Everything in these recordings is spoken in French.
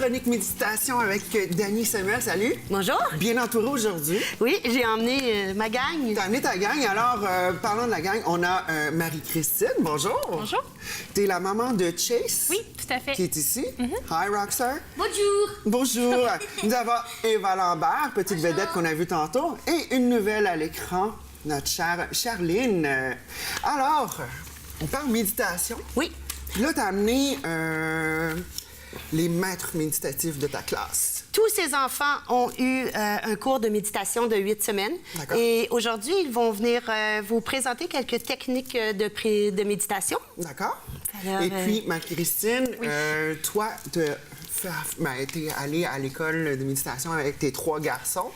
chronique méditation avec Dany Semel. Salut. Bonjour. Bien entourée aujourd'hui. Oui, j'ai emmené ma gang. T'as amené ta gang. Alors, parlant de la gang, on a Marie-Christine. Bonjour. Bonjour. T'es la maman de Chase. Oui, tout à fait. Qui est ici. Hi, Rockstar. Bonjour. Bonjour. Nous avons Eva Lambert, petite vedette qu'on a vue tantôt, et une nouvelle à l'écran, notre chère Charline. Alors, on parle méditation. Oui. Puis là, t'as amené les maîtres méditatifs de ta classe. Tous ces enfants ont eu un cours de méditation de 8 semaines. D'accord. Et aujourd'hui, ils vont venir vous présenter quelques techniques de méditation. D'accord. Alors, Et puis, Marie-Christine, toi, t'es allée à l'école de méditation avec tes 3 garçons.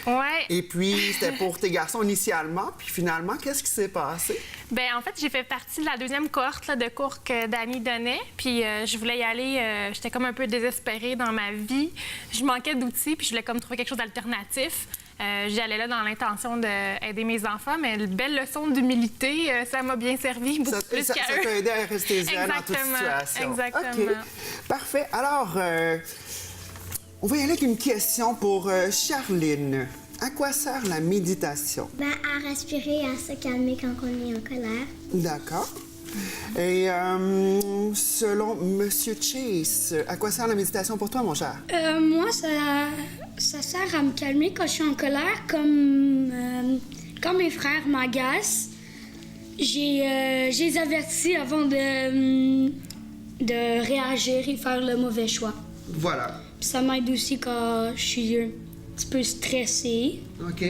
Ouais. Et puis, c'était pour tes garçons initialement. Puis finalement, qu'est-ce qui s'est passé? Ben en fait, j'ai fait partie de la deuxième cohorte là, de cours que Dany donnait. Puis je voulais y aller. J'étais comme un peu désespérée dans ma vie. Je manquais d'outils, puis je voulais comme trouver quelque chose d'alternatif. J'y allais là dans l'intention d'aider mes enfants, mais une belle leçon d'humilité, ça m'a bien servi, beaucoup plus qu'à eux. Ça t'a aidé à rester zen dans toute situation. Exactement. OK. Parfait. Alors, on va y aller avec une question pour Charline. À quoi sert la méditation? Ben, à respirer et à se calmer quand on est en colère. D'accord. Et selon Monsieur Chase, à quoi sert la méditation pour toi, mon cher? Moi, ça sert à me calmer quand je suis en colère, comme quand mes frères m'agacent. J'ai les avertis avant de réagir et faire le mauvais choix. Voilà. Puis ça m'aide aussi quand je suis un petit peu stressée. OK.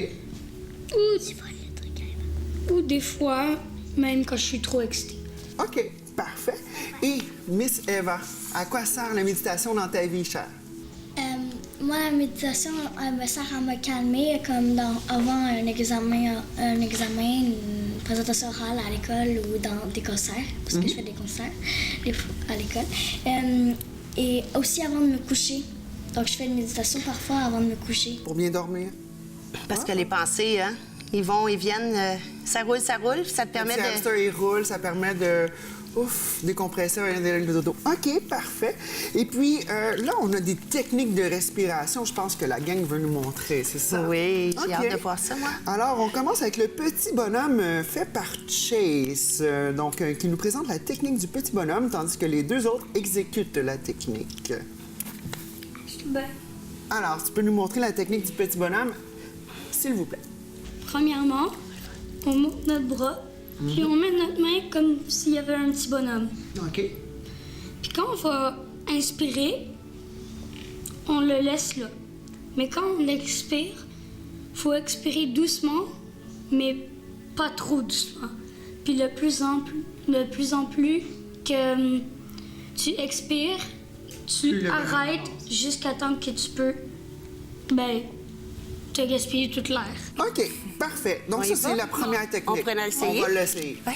Ou des fois, même quand je suis trop excitée. OK. Parfait. Et Miss Eva, à quoi sert la méditation dans ta vie, chère? Moi, la méditation me sert à me calmer, comme avant un examen, une présentation orale à l'école ou dans des concerts, parce que je fais des concerts à l'école. Et aussi avant de me coucher. Donc, je fais une méditation parfois avant de me coucher. Pour bien dormir? Parce que les pensées, hein, ils vont, ils viennent, ça roule, ça te permet Le petit hamster, il roule, ça permet de décompresser le dodo. OK, parfait. Et puis, là, on a des techniques de respiration. Je pense que la gang veut nous montrer, c'est ça? Oui, j'ai OK. hâte de voir ça, moi. Alors, on commence avec le petit bonhomme fait par Chase, qui nous présente la technique du petit bonhomme, tandis que les 2 autres exécutent la technique. Ben, Alors, tu peux nous montrer la technique du petit bonhomme, s'il vous plaît. premièrement, on monte notre bras, puis on met notre main comme s'il y avait un petit bonhomme. OK. Puis quand on va inspirer, on le laisse là. Mais quand on expire, faut expirer doucement, mais pas trop doucement. Puis de plus en plus que tu expires, tu Plus le arrêtes jusqu'à temps que tu peux, te gaspiller toute l'air. OK, parfait. Donc, On ça, y c'est va? la première technique. On pourrait l'essayer? On va l'essayer. Oui.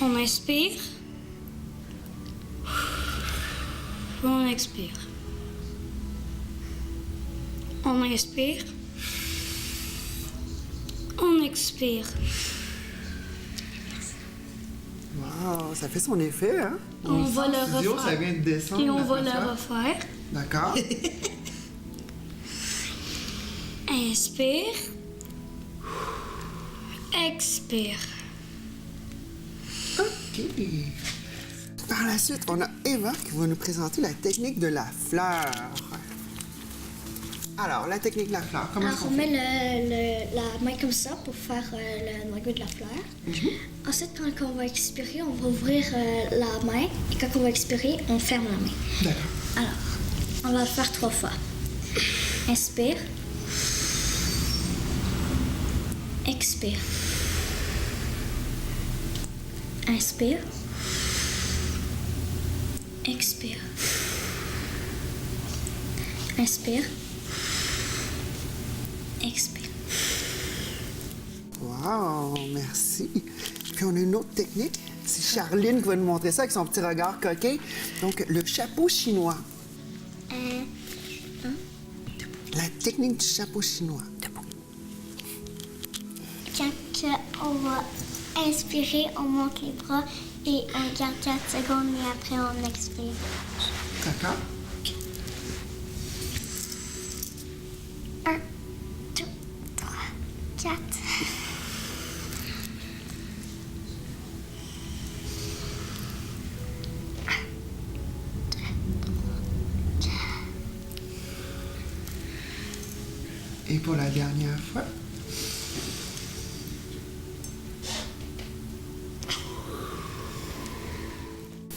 On inspire. On expire. On inspire. On expire. Wow, ça fait son effet, hein? On va le Studio, refaire. ça vient de descendre. Et on la va le façade. refaire. D'accord. Inspire. Expire. OK. Par la suite, on a Eva qui va nous présenter la technique de la fleur. Alors, la technique de la fleur, comment Alors, est-ce on qu'on fait? met la main comme ça pour faire le noyau de la fleur. Ensuite, quand on va expirer, on va ouvrir la main. Et quand on va expirer, on ferme la main. D'accord. Alors, on va le faire 3 fois. Inspire. Expire. Inspire. Expire. Inspire. Expire. Wow, merci. Puis on a une autre technique. C'est Charline qui va nous montrer ça avec son petit regard coquin. Donc, le chapeau chinois. La technique du chapeau chinois. Quand on va inspirer, on monte les bras et on garde 4 secondes et après on expire. D'accord? OK. Et pour la dernière fois.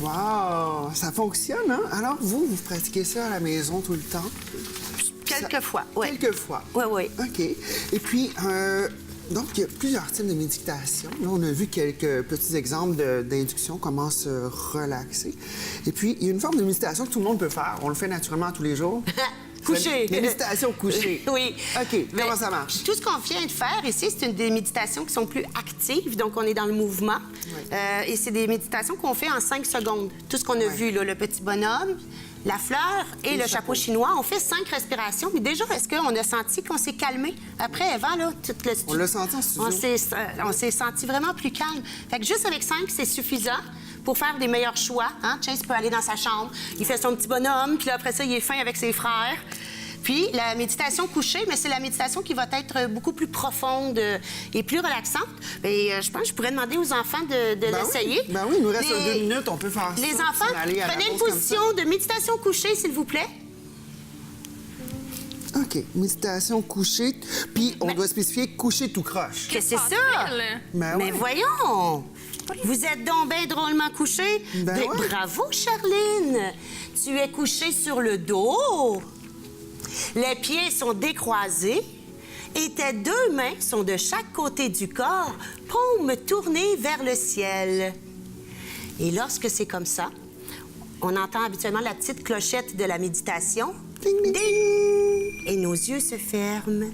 Wow, ça fonctionne, hein? Alors, vous pratiquez ça à la maison tout le temps? Quelquefois, oui. Quelquefois? Oui, oui. OK. Et puis, donc, il y a plusieurs types de méditation. Là, on a vu quelques petits exemples d'induction, comment se relaxer. Et puis, il y a une forme de méditation que tout le monde peut faire. On le fait naturellement tous les jours. Coucher. La méditation couchée. Oui. OK. Mais Comment ça marche? Tout ce qu'on vient de faire ici, c'est des méditations qui sont plus actives, donc on est dans le mouvement. Oui. Et c'est des méditations qu'on fait en 5 secondes. Tout ce qu'on a vu, là, le petit bonhomme, la fleur et le chapeau chinois, on fait 5 respirations. Mais déjà, est-ce qu'on a senti qu'on s'est calmé? Après, Eva, là, tout le On l'a senti en studio. on s'est senti vraiment plus calme. Fait que juste avec 5, c'est suffisant pour faire des meilleurs choix. Hein? Chase peut aller dans sa chambre, il fait son petit bonhomme, puis là, après ça, il est fin avec ses frères. Puis la méditation couchée, mais c'est la méditation qui va être beaucoup plus profonde et plus relaxante. Et je pense que je pourrais demander aux enfants de l'essayer. Ben oui, il nous reste 2 minutes, on peut faire ça. Les enfants, sans aller à la prenez une pause comme ça. position de méditation couchée, s'il vous plaît. OK. Méditation couchée. Puis, on doit spécifier coucher tout croche. Que c'est ça? Facile. Ben Mais ouais. voyons! Vous êtes donc bien drôlement couché. Ben ouais. Bravo, Charline! Tu es couché sur le dos. Les pieds sont décroisés et tes 2 mains sont de chaque côté du corps, paumes tournées vers le ciel. Et lorsque c'est comme ça, on entend habituellement la petite clochette de la méditation. Ding, ding. Ding! Et nos yeux se ferment.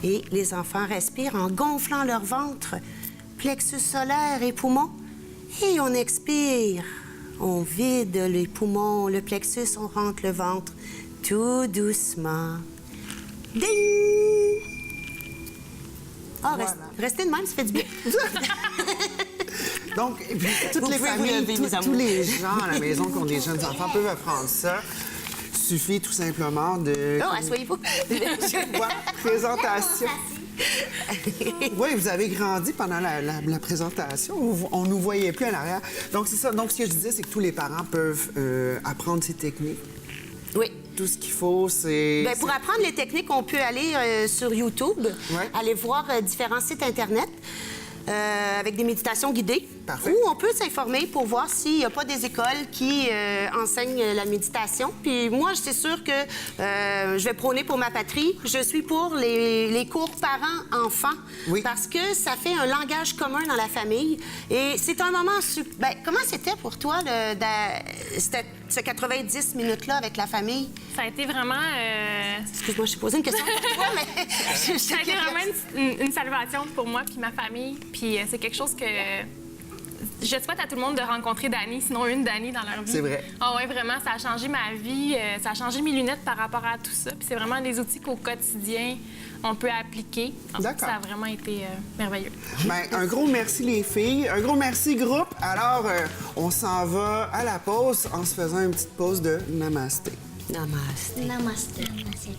Et les enfants respirent en gonflant leur ventre, plexus solaire et poumons. Et on expire. On vide les poumons, le plexus, on rentre le ventre, tout doucement. Ding! Ah, restez de même, ça fait du bien. Donc, et puis, toutes Vous les pouvez vous familles, lever, mes tous amours. les gens à la maison qui ont des jeunes enfants peuvent apprendre ça. Il suffit tout simplement de... Oh, asseyez-vous. Ouais, présentation. Oui, vous avez grandi pendant la présentation. On ne nous voyait plus à l'arrière. Donc, c'est ça. Donc, ce que je disais, c'est que tous les parents peuvent apprendre ces techniques. Oui. Tout ce qu'il faut, c'est... Bien, pour apprendre les techniques, on peut aller sur YouTube, Ouais. aller voir différents sites Internet avec des méditations guidées. Parfait. Ou on peut s'informer pour voir s'il n'y a pas des écoles qui enseignent la méditation. Puis moi, c'est sûr que je vais prôner pour ma patrie. Je suis pour les cours parents-enfants. Oui. Parce que ça fait un langage commun dans la famille. Et c'est un moment... Bien, comment c'était pour toi, ce 90 minutes-là avec la famille? Ça a été vraiment... Excuse-moi, je t'ai posé une question pour toi, mais... Ça a été vraiment une salvation pour moi puis ma famille. Puis c'est quelque chose que je souhaite à tout le monde de rencontrer Dani, sinon une Dani dans leur vie. C'est vrai. Ah ouais, vraiment, ça a changé ma vie, ça a changé mes lunettes par rapport à tout ça. Puis c'est vraiment des outils qu'au quotidien, on peut appliquer. D'accord. Ça a vraiment été merveilleux. Bien, un gros merci, les filles. Un gros merci, groupe. Alors, on s'en va à la pause en se faisant une petite pause de namasté. Namaste. Namaste. Namaste.